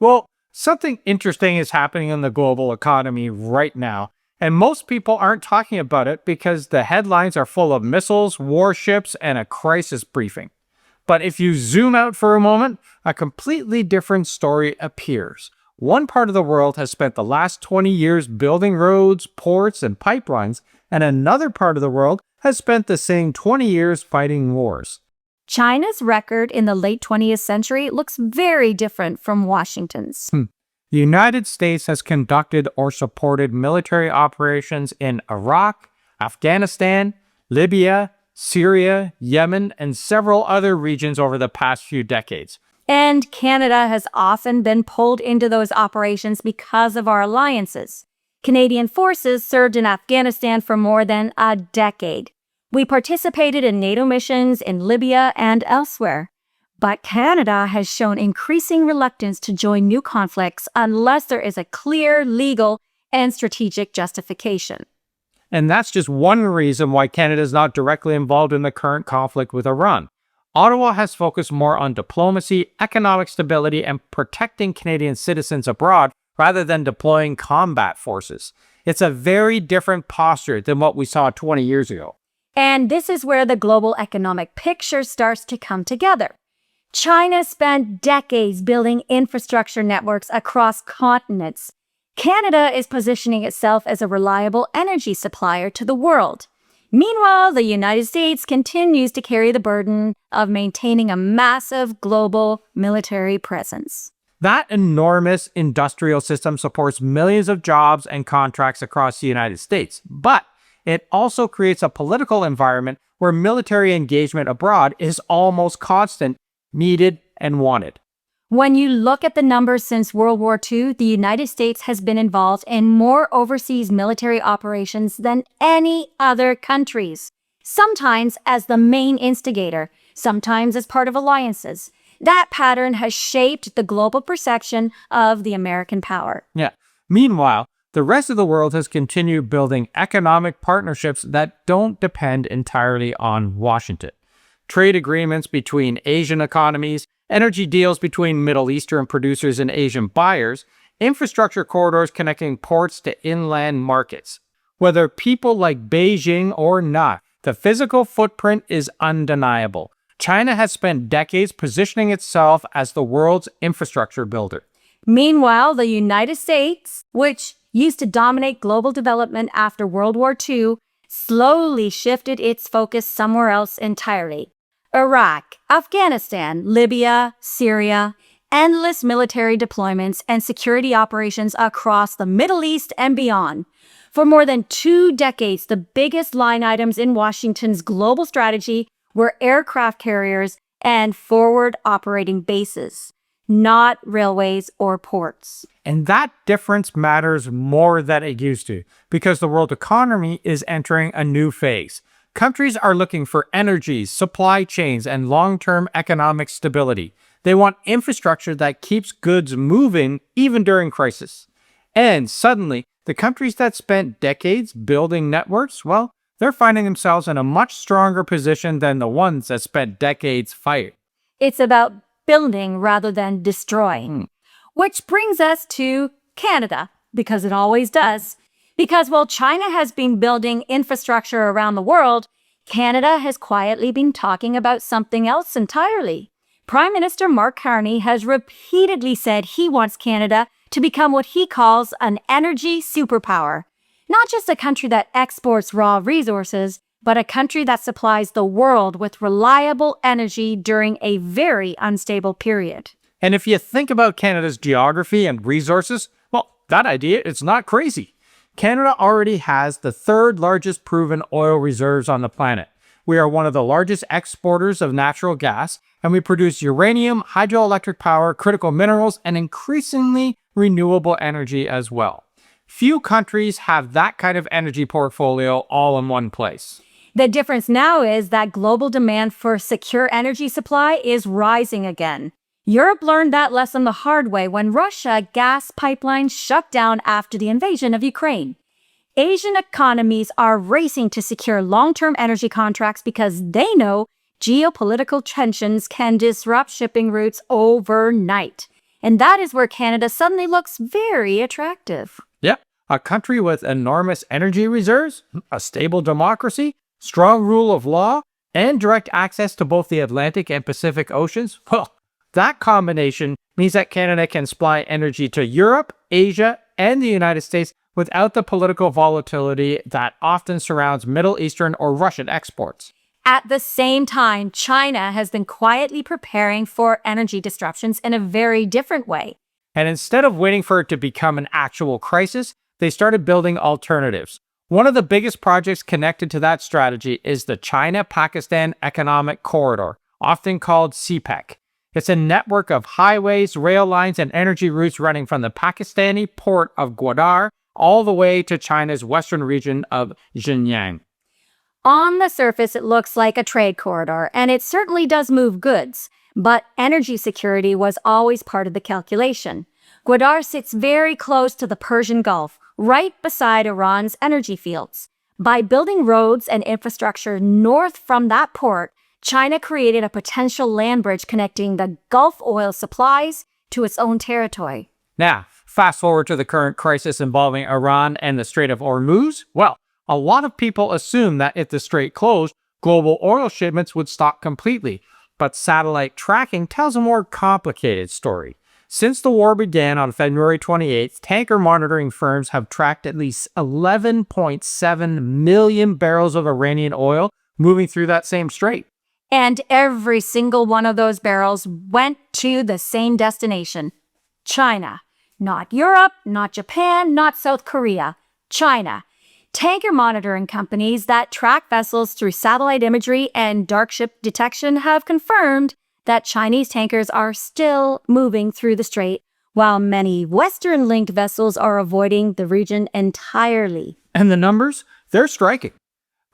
Well, something interesting is happening in the global economy right now, and most people aren't talking about it because the headlines are full of missiles, warships, and a crisis briefing. But if you zoom out for a moment, a completely different story appears. One part of the world has spent the last 20 years building roads, ports, and pipelines, and another part of the world has spent the same 20 years fighting wars. China's record in the late 20th century looks very different from Washington's. The United States has conducted or supported military operations in Iraq, Afghanistan, Libya, Syria, Yemen, and several other regions over the past few decades. And Canada has often been pulled into those operations because of our alliances. Canadian forces served in Afghanistan for more than a decade. We participated in NATO missions in Libya and elsewhere. But Canada has shown increasing reluctance to join new conflicts unless there is a clear legal and strategic justification. And that's just one reason why Canada is not directly involved in the current conflict with Iran. Ottawa has focused more on diplomacy, economic stability, and protecting Canadian citizens abroad rather than deploying combat forces. It's a very different posture than what we saw 20 years ago. And this is where the global economic picture starts to come together. China spent decades building infrastructure networks across continents. Canada is positioning itself as a reliable energy supplier to the world. Meanwhile, the United States continues to carry the burden of maintaining a massive global military presence. That enormous industrial system supports millions of jobs and contracts across the United States, but it also creates a political environment where military engagement abroad is almost constant, needed, and wanted. When you look at the numbers since World War II, the United States has been involved in more overseas military operations than any other countries, sometimes as the main instigator, sometimes as part of alliances. That pattern has shaped the global perception of the American power. Yeah. Meanwhile, the rest of the world has continued building economic partnerships that don't depend entirely on Washington. Trade agreements between Asian economies, energy deals between Middle Eastern producers and Asian buyers, infrastructure corridors connecting ports to inland markets. Whether people like Beijing or not, the physical footprint is undeniable. China has spent decades positioning itself as the world's infrastructure builder. Meanwhile, the United States, which used to dominate global development after World War II, slowly shifted its focus somewhere else entirely. Iraq, Afghanistan, Libya, Syria, endless military deployments and security operations across the Middle East and beyond. For more than 2 decades, the biggest line items in Washington's global strategy were aircraft carriers and forward operating bases, not railways or ports. And that difference matters more than it used to, because the world economy is entering a new phase. Countries are looking for energy, supply chains, and long-term economic stability. They want infrastructure that keeps goods moving even during crisis. And suddenly, the countries that spent decades building networks, well, they're finding themselves in a much stronger position than the ones that spent decades fighting. It's about building rather than destroying. Which brings us to Canada, because it always does. Because while China has been building infrastructure around the world, Canada has quietly been talking about something else entirely. Prime Minister Mark Carney has repeatedly said he wants Canada to become what he calls an energy superpower. Not just a country that exports raw resources, but a country that supplies the world with reliable energy during a very unstable period. And if you think about Canada's geography and resources, well, that idea is not crazy. Canada already has the 3rd largest proven oil reserves on the planet. We are one of the largest exporters of natural gas, and we produce uranium, hydroelectric power, critical minerals, and increasingly renewable energy as well. Few countries have that kind of energy portfolio all in one place. The difference now is that global demand for secure energy supply is rising again. Europe learned that lesson the hard way when Russia gas pipelines shut down after the invasion of Ukraine. Asian economies are racing to secure long-term energy contracts because they know geopolitical tensions can disrupt shipping routes overnight. And that is where Canada suddenly looks very attractive. Yep, a country with enormous energy reserves, a stable democracy, strong rule of law, and direct access to both the Atlantic and Pacific Oceans. Well, that combination means that Canada can supply energy to Europe, Asia, and the United States without the political volatility that often surrounds Middle Eastern or Russian exports. At the same time, China has been quietly preparing for energy disruptions in a very different way. And instead of waiting for it to become an actual crisis, they started building alternatives. One of the biggest projects connected to that strategy is the China-Pakistan Economic Corridor, often called CPEC. It's a network of highways, rail lines, and energy routes running from the Pakistani port of Gwadar all the way to China's western region of Xinjiang. On the surface, it looks like a trade corridor, and it certainly does move goods. But energy security was always part of the calculation. Gwadar sits very close to the Persian Gulf, right beside Iran's energy fields. By building roads and infrastructure north from that port, China created a potential land bridge connecting the Gulf oil supplies to its own territory. Now, fast forward to the current crisis involving Iran and the Strait of Hormuz. Well, a lot of people assume that if the strait closed, global oil shipments would stop completely. But satellite tracking tells a more complicated story. Since the war began on February 28th, tanker monitoring firms have tracked at least 11.7 million barrels of Iranian oil moving through that same strait. And every single one of those barrels went to the same destination: China. Not Europe, not Japan, not South Korea. China. Tanker monitoring companies that track vessels through satellite imagery and dark ship detection have confirmed that Chinese tankers are still moving through the strait, while many Western-linked vessels are avoiding the region entirely. And the numbers? They're striking.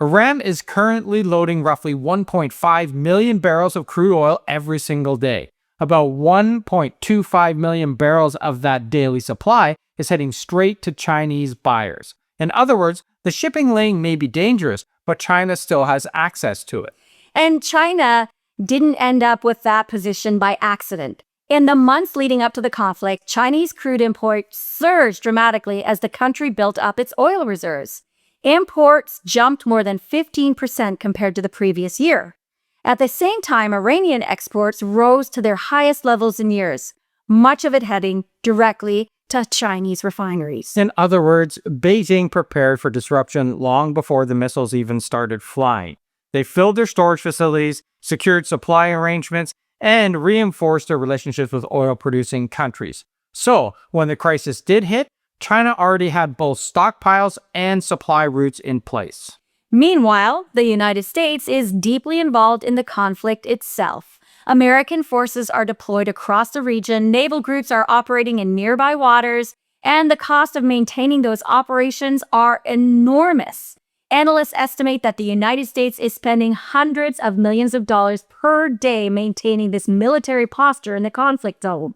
Iran is currently loading roughly 1.5 million barrels of crude oil every single day. About 1.25 million barrels of that daily supply is heading straight to Chinese buyers. In other words, the shipping lane may be dangerous, but China still has access to it. And China didn't end up with that position by accident. In the months leading up to the conflict, Chinese crude imports surged dramatically as the country built up its oil reserves. Imports jumped more than 15% compared to the previous year. At the same time, Iranian exports rose to their highest levels in years, much of it heading directly to Chinese refineries. In other words, Beijing prepared for disruption long before the missiles even started flying. They filled their storage facilities, secured supply arrangements, and reinforced their relationships with oil-producing countries. So, when the crisis did hit, China already had both stockpiles and supply routes in place. Meanwhile, the United States is deeply involved in the conflict itself. American forces are deployed across the region, naval groups are operating in nearby waters, and the cost of maintaining those operations are enormous. Analysts estimate that the United States is spending hundreds of millions of dollars per day maintaining this military posture in the conflict zone.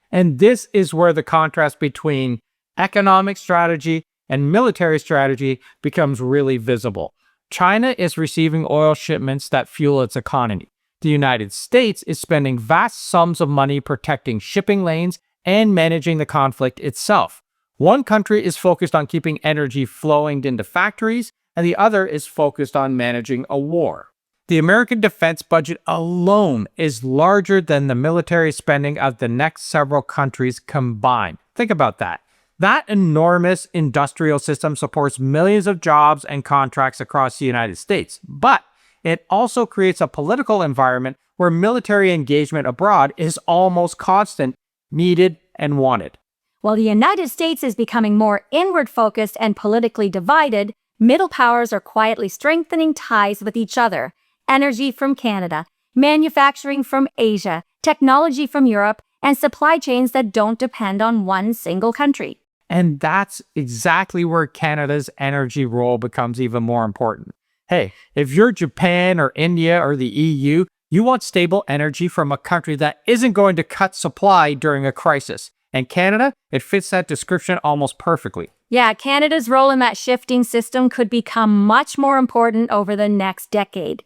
And this is where the contrast between economic strategy and military strategy becomes really visible. China is receiving oil shipments that fuel its economy. The United States is spending vast sums of money protecting shipping lanes and managing the conflict itself. One country is focused on keeping energy flowing into factories, and the other is focused on managing a war. The American defense budget alone is larger than the military spending of the next several countries combined. Think about that. That enormous industrial system supports millions of jobs and contracts across the United States, but it also creates a political environment where military engagement abroad is almost constant, needed, and wanted. While the United States is becoming more inward-focused and politically divided, middle powers are quietly strengthening ties with each other. Energy from Canada, manufacturing from Asia, technology from Europe, and supply chains that don't depend on one single country. And that's exactly where Canada's energy role becomes even more important. Hey, if you're Japan or India or the EU, you want stable energy from a country that isn't going to cut supply during a crisis. And Canada, it fits that description almost perfectly. Yeah, Canada's role in that shifting system could become much more important over the next decade.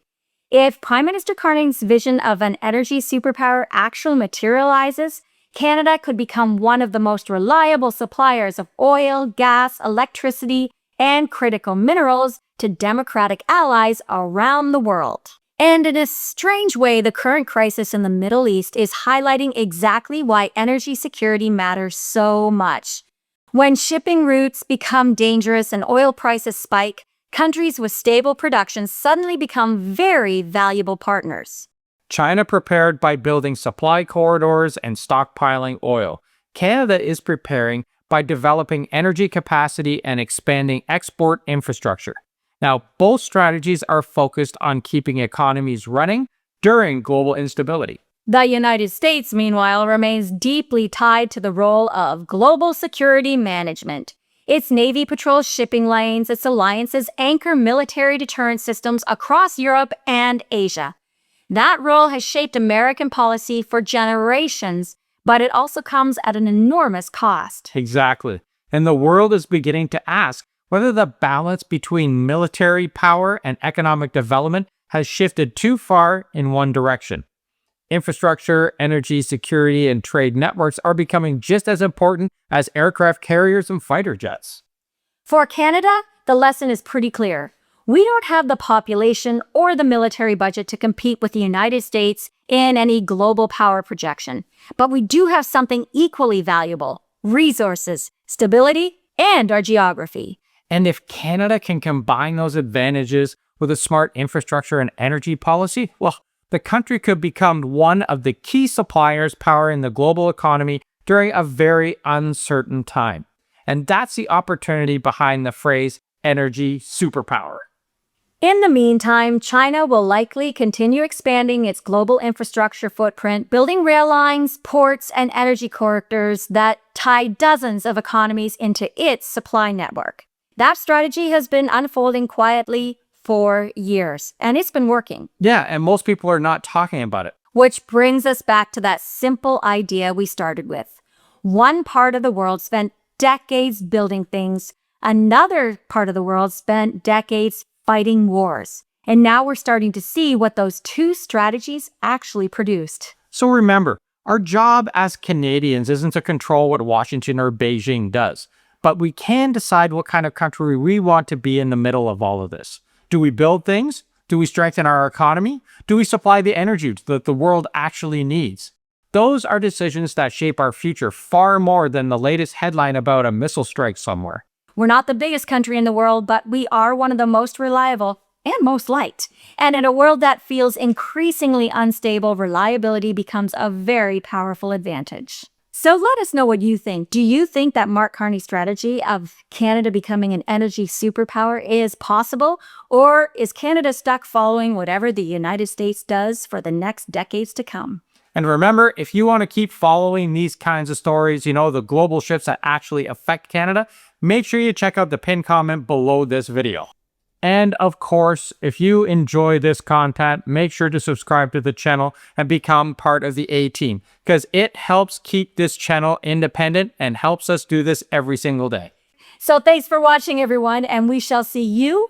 If Prime Minister Carney's vision of an energy superpower actually materializes, Canada could become one of the most reliable suppliers of oil, gas, electricity, and critical minerals to democratic allies around the world. And in a strange way, the current crisis in the Middle East is highlighting exactly why energy security matters so much. When shipping routes become dangerous and oil prices spike, countries with stable production suddenly become very valuable partners. China prepared by building supply corridors and stockpiling oil. Canada is preparing by developing energy capacity and expanding export infrastructure. Now, both strategies are focused on keeping economies running during global instability. The United States, meanwhile, remains deeply tied to the role of global security management. Its Navy patrols shipping lanes, its alliances anchor military deterrent systems across Europe and Asia. That role has shaped American policy for generations, but it also comes at an enormous cost. Exactly. And the world is beginning to ask whether the balance between military power and economic development has shifted too far in one direction. Infrastructure, energy security, and trade networks are becoming just as important as aircraft carriers and fighter jets. For Canada, the lesson is pretty clear. We don't have the population or the military budget to compete with the United States in any global power projection. But we do have something equally valuable: resources, stability, and our geography. And if Canada can combine those advantages with a smart infrastructure and energy policy, well, the country could become one of the key suppliers powering the global economy during a very uncertain time. And that's the opportunity behind the phrase energy superpower. In the meantime, China will likely continue expanding its global infrastructure footprint, building rail lines, ports, and energy corridors that tie dozens of economies into its supply network. That strategy has been unfolding quietly for years, and it's been working. Yeah, and most people are not talking about it. Which brings us back to that simple idea we started with. One part of the world spent decades building things. Another part of the world spent decades fighting wars. And now we're starting to see what those two strategies actually produced. So remember, our job as Canadians isn't to control what Washington or Beijing does, but we can decide what kind of country we want to be in the middle of all of this. Do we build things? Do we strengthen our economy? Do we supply the energy that the world actually needs? Those are decisions that shape our future far more than the latest headline about a missile strike somewhere. We're not the biggest country in the world, but we are one of the most reliable and most liked. And in a world that feels increasingly unstable, reliability becomes a very powerful advantage. So let us know what you think. Do you think that Mark Carney's strategy of Canada becoming an energy superpower is possible? Or is Canada stuck following whatever the United States does for the next decades to come? And remember, if you want to keep following these kinds of stories, the global shifts that actually affect Canada, make sure you check out the pinned comment below this video. And of course, if you enjoy this content, make sure to subscribe to the channel and become part of the A-team, because it helps keep this channel independent and helps us do this every single day. So thanks for watching, everyone, and we shall see you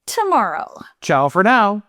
tomorrow. Ciao for now.